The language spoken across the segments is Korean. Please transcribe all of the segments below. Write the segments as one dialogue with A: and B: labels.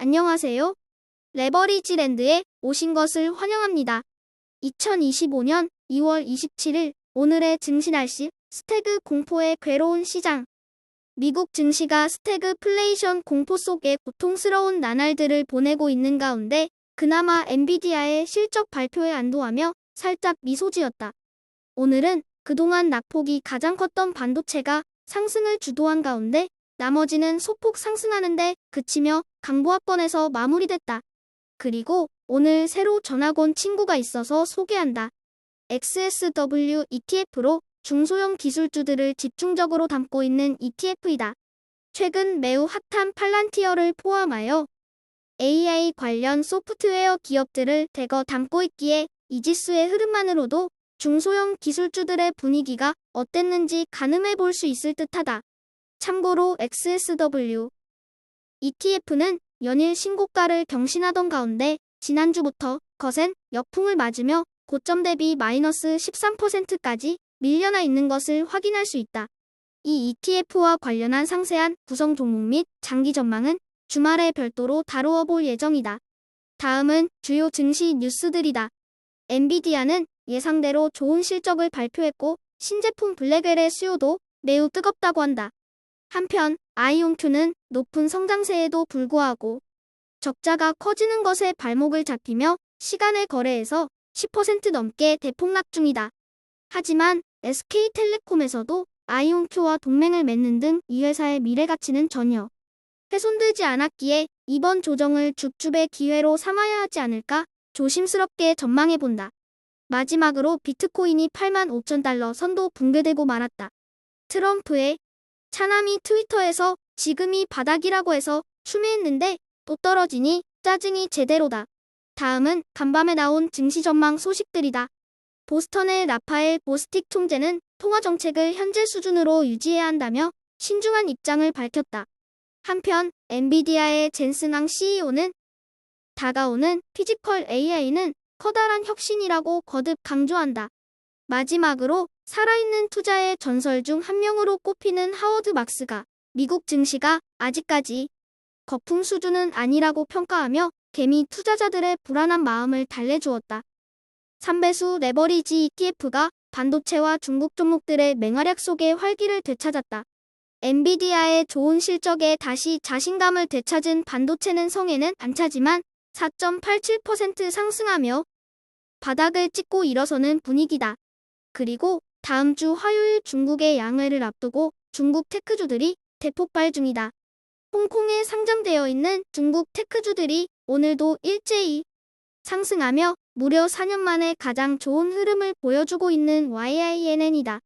A: 안녕하세요. 레버리지랜드에 오신 것을 환영합니다. 2025년 2월 27일 오늘의 증시 날씨 스태그 공포의 괴로운 시장. 미국 증시가 스태그플레이션 공포 속에 고통스러운 나날들을 보내고 있는 가운데 그나마 엔비디아의 실적 발표에 안도하며 살짝 미소 지었다. 오늘은 그동안 낙폭이 가장 컸던 반도체가 상승을 주도한 가운데 나머지는 소폭 상승하는데 그치며 강보합권에서 마무리됐다. 그리고 오늘 새로 전학 온 친구가 있어서 소개한다. XSW ETF로 중소형 기술주들을 집중적으로 담고 있는 ETF이다. 최근 매우 핫한 팔란티어를 포함하여 AI 관련 소프트웨어 기업들을 대거 담고 있기에 이 지수의 흐름만으로도 중소형 기술주들의 분위기가 어땠는지 가늠해 볼 수 있을 듯하다. 참고로 XSW ETF는 연일 신고가를 경신하던 가운데 지난주부터 거센 역풍을 맞으며 고점 대비 마이너스 13%까지 밀려나 있는 것을 확인할 수 있다. 이 ETF와 관련한 상세한 구성 종목 및 장기 전망은 주말에 별도로 다루어 볼 예정이다. 다음은 주요 증시 뉴스들이다. 엔비디아는 예상대로 좋은 실적을 발표했고 신제품 블랙웰의 수요도 매우 뜨겁다고 한다. 한편 아이온큐는 높은 성장세에도 불구하고 적자가 커지는 것에 발목을 잡히며 시간의 거래에서 10% 넘게 대폭락 중이다. 하지만 SK텔레콤에서도 아이온큐와 동맹을 맺는 등 이 회사의 미래 가치는 전혀 훼손되지 않았기에 이번 조정을 줍줍의 기회로 삼아야 하지 않을까 조심스럽게 전망해본다. 마지막으로 비트코인이 85,000달러 선도 붕괴되고 말았다. 트럼프의 차남이 트위터에서 지금이 바닥이라고 해서 추미했는데 또 떨어지니 짜증이 제대로다. 다음은 간밤에 나온 증시 전망 소식들이다. 보스턴의 라파엘 보스틱 총재는 통화 정책을 현재 수준으로 유지해야 한다며 신중한 입장을 밝혔다. 한편 엔비디아의 젠슨 앙 CEO는 다가오는 피지컬 AI는 커다란 혁신이라고 거듭 강조한다. 마지막으로 살아있는 투자의 전설 중 한 명으로 꼽히는 하워드 막스가 미국 증시가 아직까지 거품 수준은 아니라고 평가하며 개미 투자자들의 불안한 마음을 달래주었다. 3배수 레버리지 ETF가 반도체와 중국 종목들의 맹활약 속에 활기를 되찾았다. 엔비디아의 좋은 실적에 다시 자신감을 되찾은 반도체는 성에는 안 차지만 4.87% 상승하며 바닥을 찍고 일어서는 분위기다. 그리고 다음 주 화요일 중국의 양회를 앞두고 중국 테크주들이 대폭발 중이다. 홍콩에 상장되어 있는 중국 테크주들이 오늘도 일제히 상승하며 무려 4년 만에 가장 좋은 흐름을 보여주고 있는 YINN이다.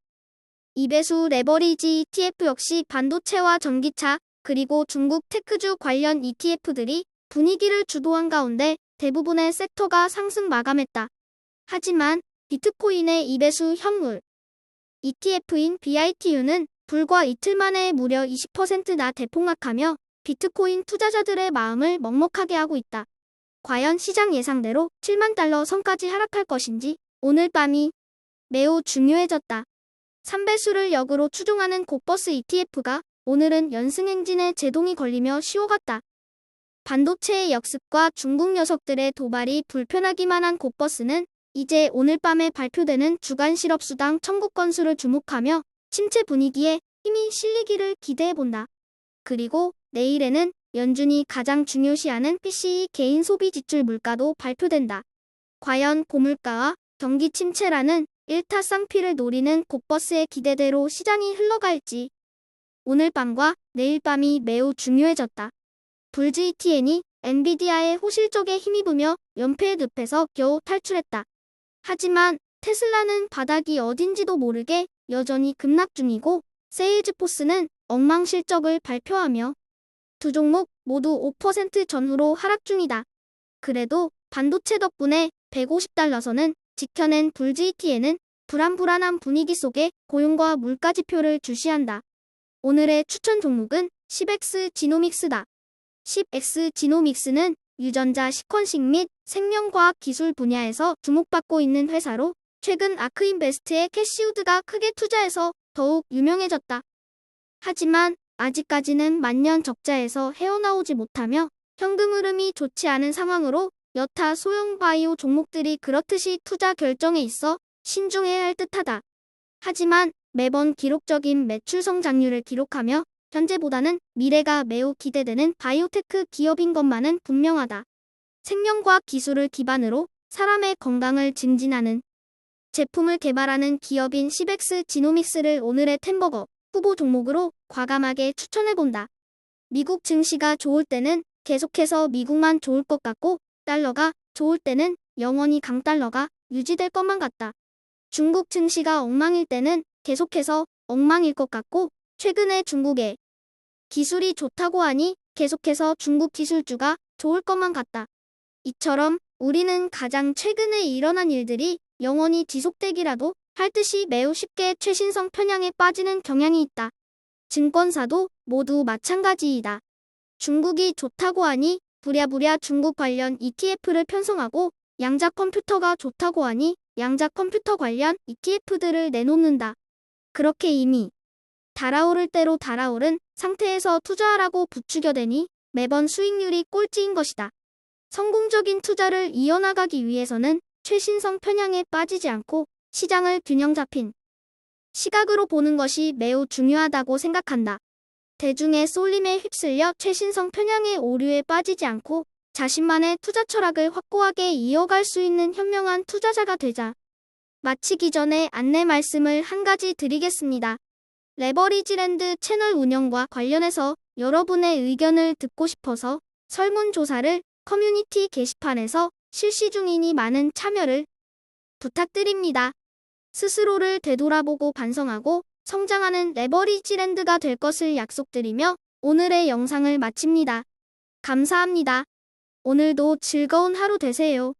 A: 2배수 레버리지 ETF 역시 반도체와 전기차 그리고 중국 테크주 관련 ETF들이 분위기를 주도한 가운데 대부분의 섹터가 상승 마감했다. 하지만 비트코인의 2배수 현물 ETF인 BITU는 불과 이틀 만에 무려 20%나 대폭락하며 비트코인 투자자들의 마음을 먹먹하게 하고 있다. 과연 시장 예상대로 7만 달러 선까지 하락할 것인지 오늘 밤이 매우 중요해졌다. 3배수를 역으로 추종하는 곡버스 ETF가 오늘은 연승 행진에 제동이 걸리며 쉬어갔다. 반도체의 역습과 중국 녀석들의 도발이 불편하기만 한 곡버스는 이제 오늘 밤에 발표되는 주간 실업수당 청구 건수를 주목하며 침체 분위기에 힘이 실리기를 기대해본다. 그리고 내일에는 연준이 가장 중요시하는 PCE 개인 소비 지출 물가도 발표된다. 과연 고물가와 경기 침체라는 일타쌍피를 노리는 곡버스의 기대대로 시장이 흘러갈지 오늘 밤과 내일 밤이 매우 중요해졌다. 불즈 ETN이 엔비디아의 호실적에 힘입으며 연패의 늪에서 겨우 탈출했다. 하지만 테슬라는 바닥이 어딘지도 모르게 여전히 급락 중이고 세일즈포스는 엉망 실적을 발표하며 두 종목 모두 5% 전후로 하락 중이다. 그래도 반도체 덕분에 150달러선은 지켜낸 불즈 ETN은 불안한 분위기 속에 고용과 물가 지표를 주시한다. 오늘의 추천 종목은 10X 지노믹스다. 10X 지노믹스는 유전자 시퀀싱 및 생명과학 기술 분야에서 주목받고 있는 회사로 최근 아크인베스트의 캐시우드가 크게 투자해서 더욱 유명해졌다. 하지만 아직까지는 만년 적자에서 헤어나오지 못하며 현금 흐름이 좋지 않은 상황으로 여타 소형 바이오 종목들이 그렇듯이 투자 결정에 있어 신중해야 할 듯하다. 하지만 매번 기록적인 매출 성장률을 기록하며 현재보다는 미래가 매우 기대되는 바이오테크 기업인 것만은 분명하다. 생명과학 기술을 기반으로 사람의 건강을 증진하는 제품을 개발하는 기업인 시벡스 지노믹스를 오늘의 템버거 후보 종목으로 과감하게 추천해본다. 미국 증시가 좋을 때는 계속해서 미국만 좋을 것 같고 달러가 좋을 때는 영원히 강달러가 유지될 것만 같다. 중국 증시가 엉망일 때는 계속해서 엉망일 것 같고 최근에 중국의 기술이 좋다고 하니 계속해서 중국 기술주가 좋을 것만 같다. 이처럼 우리는 가장 최근에 일어난 일들이 영원히 지속되기라도 할 듯이 매우 쉽게 최신성 편향에 빠지는 경향이 있다. 증권사도 모두 마찬가지이다. 중국이 좋다고 하니 부랴부랴 중국 관련 ETF를 편성하고 양자 컴퓨터가 좋다고 하니 양자 컴퓨터 관련 ETF들을 내놓는다. 그렇게 이미 달아오를 대로 달아오른 상태에서 투자하라고 부추겨대니 매번 수익률이 꼴찌인 것이다. 성공적인 투자를 이어나가기 위해서는 최신성 편향에 빠지지 않고 시장을 균형 잡힌 시각으로 보는 것이 매우 중요하다고 생각한다. 대중의 쏠림에 휩쓸려 최신성 편향의 오류에 빠지지 않고 자신만의 투자 철학을 확고하게 이어갈 수 있는 현명한 투자자가 되자. 마치기 전에 안내 말씀을 한 가지 드리겠습니다. 레버리지랜드 채널 운영과 관련해서 여러분의 의견을 듣고 싶어서 설문조사를 커뮤니티 게시판에서 실시 중이니 많은 참여를 부탁드립니다. 스스로를 되돌아보고 반성하고 성장하는 레버리지랜드가 될 것을 약속드리며 오늘의 영상을 마칩니다. 감사합니다. 오늘도 즐거운 하루 되세요.